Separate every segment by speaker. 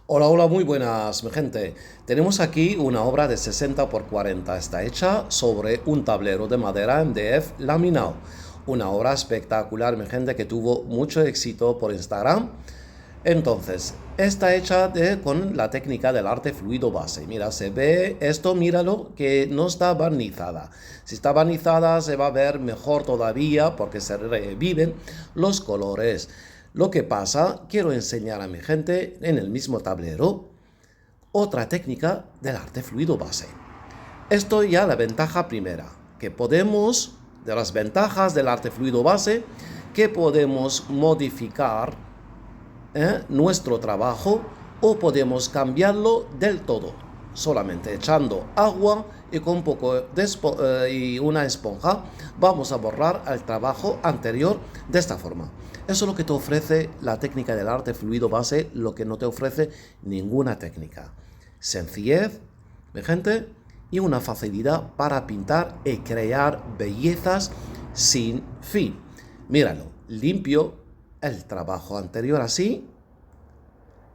Speaker 1: Hola, hola, muy buenas, mi gente. Tenemos aquí una obra de 60 por 40. Está hecha sobre un tablero de madera MDF laminado. Una obra espectacular, mi gente, que tuvo mucho éxito por Instagram. Entonces, está hecha con la técnica del arte fluido base. Mira, se ve esto, míralo, que no está barnizada. Si está barnizada se va a ver mejor todavía porque se reviven los colores. Lo que pasa, quiero enseñar a mi gente en el mismo tablero otra técnica del arte fluido base. Esto ya la ventaja primera, que podemos, de las ventajas del arte fluido base, que podemos modificar nuestro trabajo o podemos cambiarlo del todo, solamente echando agua y con un poco y una esponja vamos a borrar el trabajo anterior de esta forma. Eso es lo que te ofrece la técnica del arte fluido base, lo que no te ofrece ninguna técnica. Sencillez, mi gente, y una facilidad para pintar y crear bellezas sin fin. Míralo, limpio el trabajo anterior así,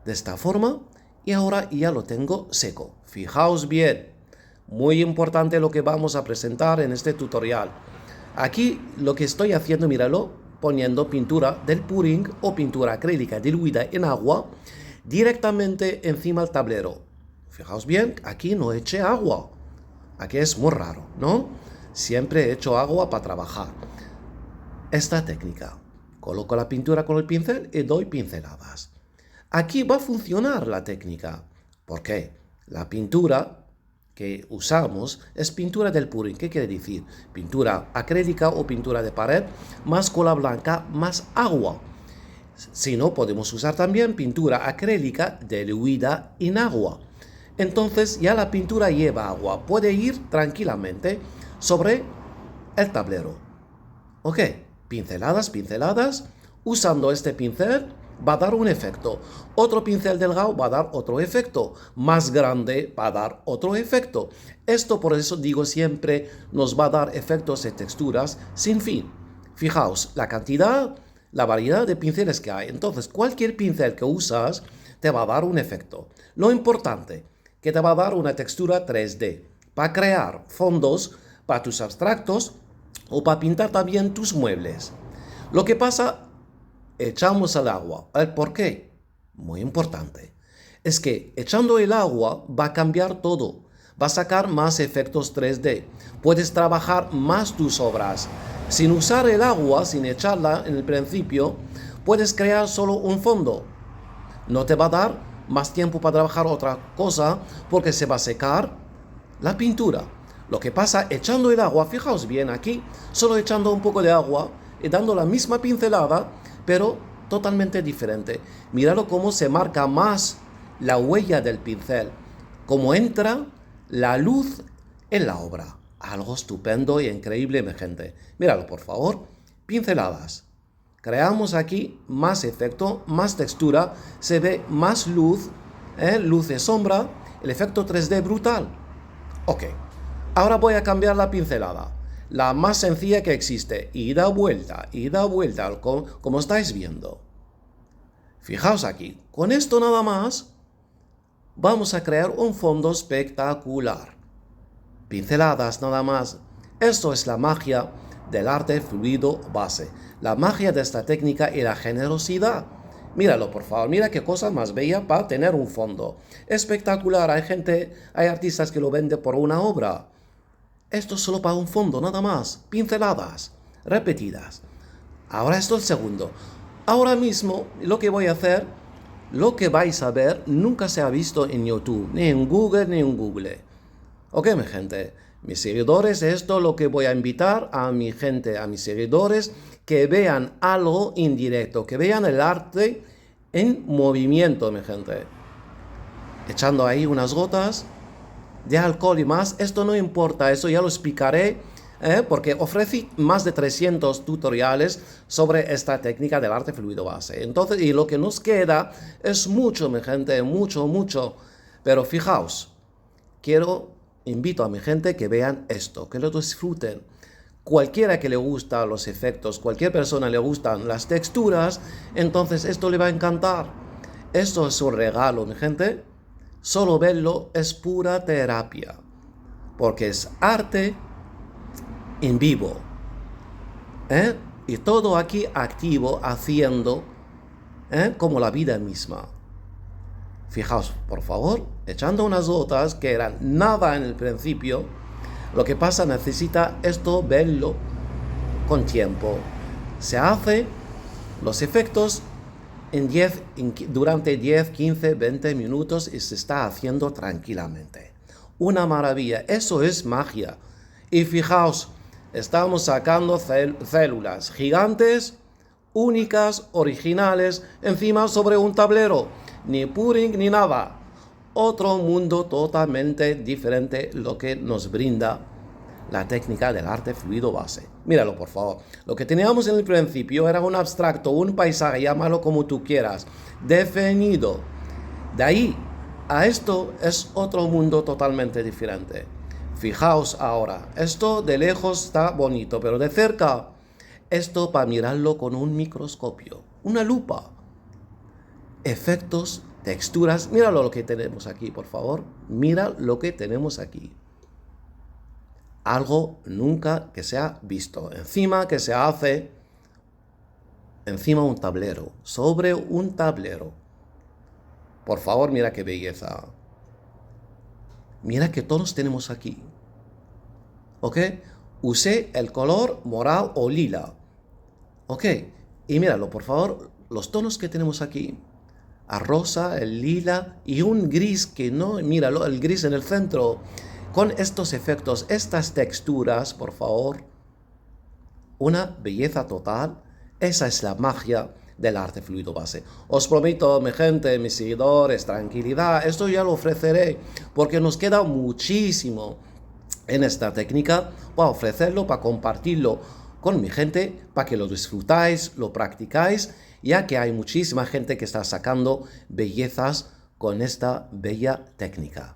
Speaker 1: de esta forma, y ahora ya lo tengo seco. Fijaos bien, muy importante lo que vamos a presentar en este tutorial. Aquí lo que estoy haciendo, míralo, poniendo pintura del puring o pintura acrílica diluida en agua directamente encima del tablero. Fijaos bien, aquí no eché agua. Aquí es muy raro, ¿no? Siempre he hecho agua para trabajar. Esta técnica. Coloco la pintura con el pincel y doy pinceladas. Aquí va a funcionar la técnica. ¿Por qué? La pintura que usamos es pintura del puring. ¿Qué quiere decir? Pintura acrílica o pintura de pared más cola blanca más agua. Si no, podemos usar también pintura acrílica diluida en agua. Entonces ya la pintura lleva agua. Puede ir tranquilamente sobre el tablero. ¿Ok? Pinceladas, pinceladas. Usando este pincel va a dar un efecto. Otro pincel delgado va a dar otro efecto. Más grande va a dar otro efecto. Esto por eso digo siempre nos va a dar efectos y texturas sin fin. Fijaos, la cantidad, la variedad de pinceles que hay. Entonces, cualquier pincel que usas te va a dar un efecto. Lo importante, que te va a dar una textura 3D. Para crear fondos para tus abstractos o para pintar también tus muebles. Lo que pasa, echamos el agua. ¿El por qué? Muy importante. Es que echando el agua va a cambiar todo. Va a sacar más efectos 3D. Puedes trabajar más tus obras. Sin usar el agua, sin echarla en el principio, puedes crear solo un fondo. No te va a dar más tiempo para trabajar otra cosa porque se va a secar la pintura. Lo que pasa, echando el agua, fijaos bien aquí, solo echando un poco de agua y dando la misma pincelada, pero totalmente diferente. Míralo cómo se marca más la huella del pincel, cómo entra la luz en la obra. Algo estupendo y increíble, mi gente. Míralo, por favor. Pinceladas. Creamos aquí más efecto, más textura, se ve más luz, luz de sombra, el efecto 3D brutal. Ok, ahora voy a cambiar la pincelada, la más sencilla que existe, y da vuelta, como estáis viendo. Fijaos aquí, con esto nada más, vamos a crear un fondo espectacular. Pinceladas nada más. Esto es la magia del arte fluido base. La magia de esta técnica y la generosidad. Míralo, por favor. Mira qué cosa más bella para tener un fondo. Espectacular. Hay artistas que lo venden por una obra. Esto es solo para un fondo, nada más. Pinceladas repetidas. Ahora esto es el segundo. Ahora mismo lo que voy a hacer, lo que vais a ver, nunca se ha visto en YouTube, ni en Google, ni en Google. Ok, mi gente, mis seguidores, esto es lo que voy a invitar a mi gente, a mis seguidores, que vean algo indirecto, que vean el arte en movimiento, mi gente. Echando ahí unas gotas de alcohol y más, esto no importa, eso ya lo explicaré, porque ofrecí más de 300 tutoriales sobre esta técnica del arte fluido base. Entonces, y lo que nos queda es mucho, mi gente, mucho, mucho. Pero fijaos, invito a mi gente que vean esto, que lo disfruten. Cualquiera que le gustan los efectos, cualquier persona le gustan las texturas, entonces esto le va a encantar. Esto es un regalo, mi gente. Solo verlo es pura terapia, porque es arte en vivo. Y todo aquí activo, haciendo como la vida misma. Fijaos, por favor, echando unas gotas que eran nada en el principio. Lo que pasa, necesita esto verlo con tiempo. Se hace los efectos durante 10, 15, 20 minutos y se está haciendo tranquilamente. Una maravilla, eso es magia. Y fijaos, estamos sacando células gigantes, únicas, originales, encima sobre un tablero. Ni pudding ni nada. Otro mundo totalmente diferente lo que nos brinda la técnica del arte fluido base. Míralo, por favor. Lo que teníamos en el principio era un abstracto, un paisaje, llámalo como tú quieras, definido. De ahí a esto es otro mundo totalmente diferente. Fijaos ahora, esto de lejos está bonito, pero de cerca, esto para mirarlo con un microscopio, una lupa. Efectos, texturas, míralo lo que tenemos aquí, por favor. Mira lo que tenemos aquí. Algo nunca que se ha visto. Encima que se hace encima un tablero, sobre un tablero. Por favor, mira qué belleza. Mira qué tonos tenemos aquí. ¿Ok? Usé el color morado o lila. ¿Ok? Y míralo, por favor, los tonos que tenemos aquí. A rosa, el lila y un gris que no, míralo, el gris en el centro. Con estos efectos, estas texturas, por favor, una belleza total. Esa es la magia del arte fluido base. Os prometo, mi gente, mis seguidores, tranquilidad. Esto ya lo ofreceré porque nos queda muchísimo en esta técnica para ofrecerlo, para compartirlo con mi gente, para que lo disfrutáis, lo practicáis, ya que hay muchísima gente que está sacando bellezas con esta bella técnica.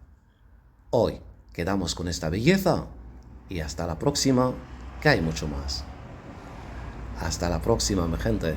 Speaker 1: Hoy quedamos con esta belleza y hasta la próxima, que hay mucho más. Hasta la próxima, mi gente.